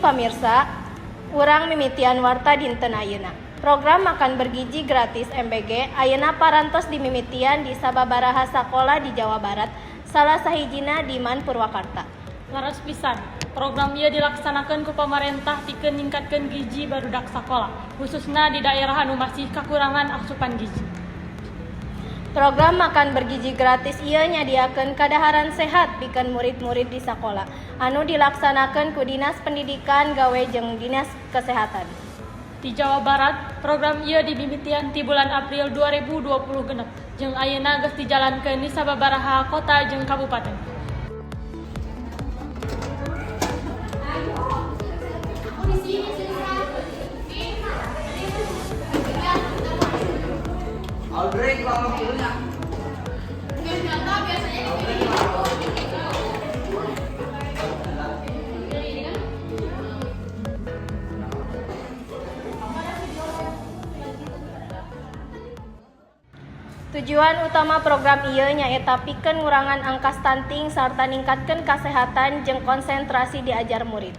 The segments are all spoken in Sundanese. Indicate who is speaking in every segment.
Speaker 1: pamirsa, urang mimitian warta dinten ayeuna. Program makan bergizi gratis MBG ayeuna parantos dimimitian di sababaraha sakola di Jawa Barat, salah sahijina di Man Purwakarta.
Speaker 2: Laras pisan, program ieu dilaksanakeun ku pamarentah pikeun ningkatkeun gizi barudak sakola, khususna di daerah anu masih kakurangan asupan gizi.
Speaker 1: Program makan bergizi gratis ieu nyadiakeun kadaharan sehat pikeun murid-murid di sakola anu dilaksanakeun ku Dinas Pendidikan gawe jeung Dinas Kesehatan.
Speaker 2: Di Jawa Barat, program ieu dimimitian ti bulan April 2020 genep jeung ayeuna geus dijalankeun di sababaraha kota jeung kabupaten.
Speaker 1: Tujuan utama program ieu nyaeta pikeun ngurangan angka stunting sarta ningkatkeun kasehatan jeung konsentrasi diajar murid.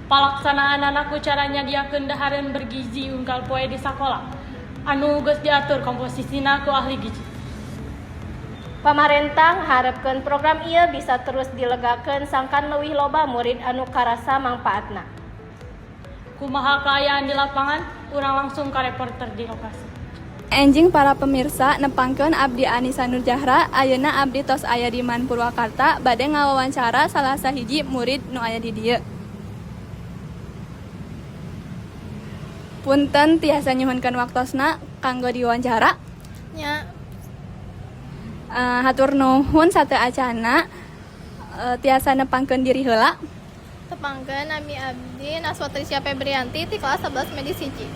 Speaker 2: Palaksanaanana ku cara nyadiakeun dahareun bergizi unggal poe di sakola anu geus diatur komposisina ku ahli gizi.
Speaker 1: Pamarentah harepkeun program ieu bisa terus dilegakeun sangkan leuwih loba murid anu karasa mangpaatna.
Speaker 2: Kumaha kaayaan di lapangan, urang langsung ka reporter di lokasi.
Speaker 3: Enjing para pemirsa, nepangkeun Abdi Anisa Nurjahra, ayeuna abdi tos aya di Man Purwakarta bade ngawawancara salah sahiji murid nu aya di dieu. Punten tiasa nyuhunkeun waktosna kanggo diwawancara.
Speaker 4: Nya,
Speaker 3: Hatur nuhun sateu acana, tiasa nepangkeun diri heula.
Speaker 4: tepangkeun nami abdi Naswatrisya Febrianti ti kelas 11 medis hiji.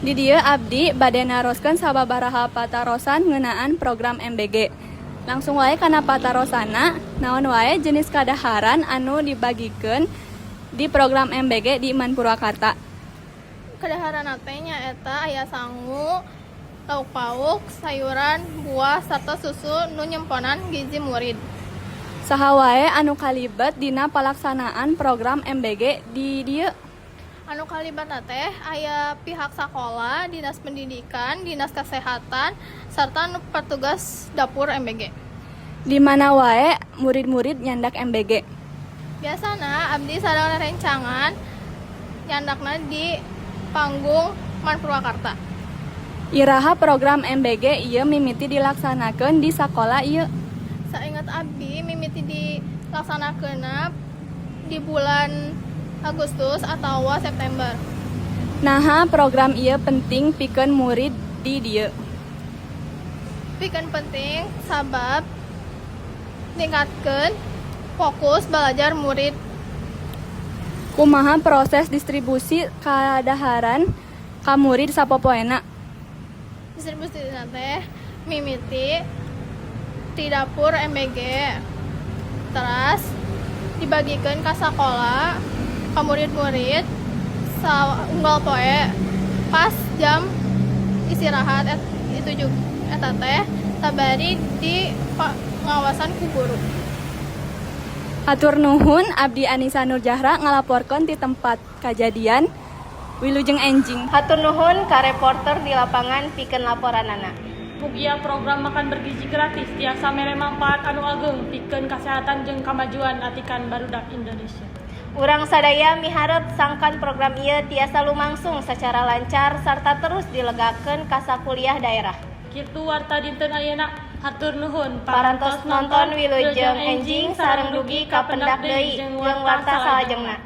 Speaker 3: Di dieu abdi bade naroskeun sababaraha patarosan ngeunaan program MBG. Langsung wae kana patarosana, naon wae jenis kadaharan anu dibagikeun di program MBG di Man Purwakarta.
Speaker 4: Kadaharanna teh nyaeta aya sangu, lauk pauk, sayuran, buah sarta susu nu nyemponan gizi murid.
Speaker 3: Saha wae anu kalibet dina palaksanaan program MBG di dieu?
Speaker 4: Anu kalibatna teh aya pihak sakola, Dinas Pendidikan, Dinas Kesehatan, sarta nu petugas dapur MBG.
Speaker 3: Di mana wae murid-murid nyandak MBG?
Speaker 4: Biasana abdi sareng rencangan nyandakna di panggung Man Purwakarta.
Speaker 3: Iraha program MBG ieu mimiti dilaksanakeun di sakola ieu.
Speaker 4: Saingat abdi mimiti dilaksanakeunna di bulan Agustus atau September.
Speaker 3: Naha program ieu penting pikeun murid di dieu.
Speaker 4: Pikeun penting sabab ningkatkeun fokus belajar murid.
Speaker 3: Kumaha proses distribusi kadaharan ka murid sapopoena?
Speaker 4: Distribusi teh mimiti di dapur MBG. Terus dibagikeun ka sakola ka murid-murid unggal poe pas jam istirahat itu juga eta teh sabari di pengawasan ku guru.
Speaker 3: Hatur nuhun Abdi Anisa Nurjahra ngalaporkeun ti tempat kajadian. Wilujeng enjing.
Speaker 1: Hatur nuhun ka reporter di lapangan pikeun laporanana.
Speaker 2: Mugia program makan bergizi gratis tiasa mere manfaat anu ageng pikeun kasehatan jeung kamajuan atikan barudak Indonesia.
Speaker 1: Urang sadaya miharep sangkan program ieu tiasa lumangsung secara lancar sarta terus dilegakeun ka sakuliah daerah.
Speaker 2: Kitu warta dinten ayeuna, hatur nuhun
Speaker 1: Parantos nonton wilujeng enjing sareng dugi ka pendak deui jeung warta salajengna.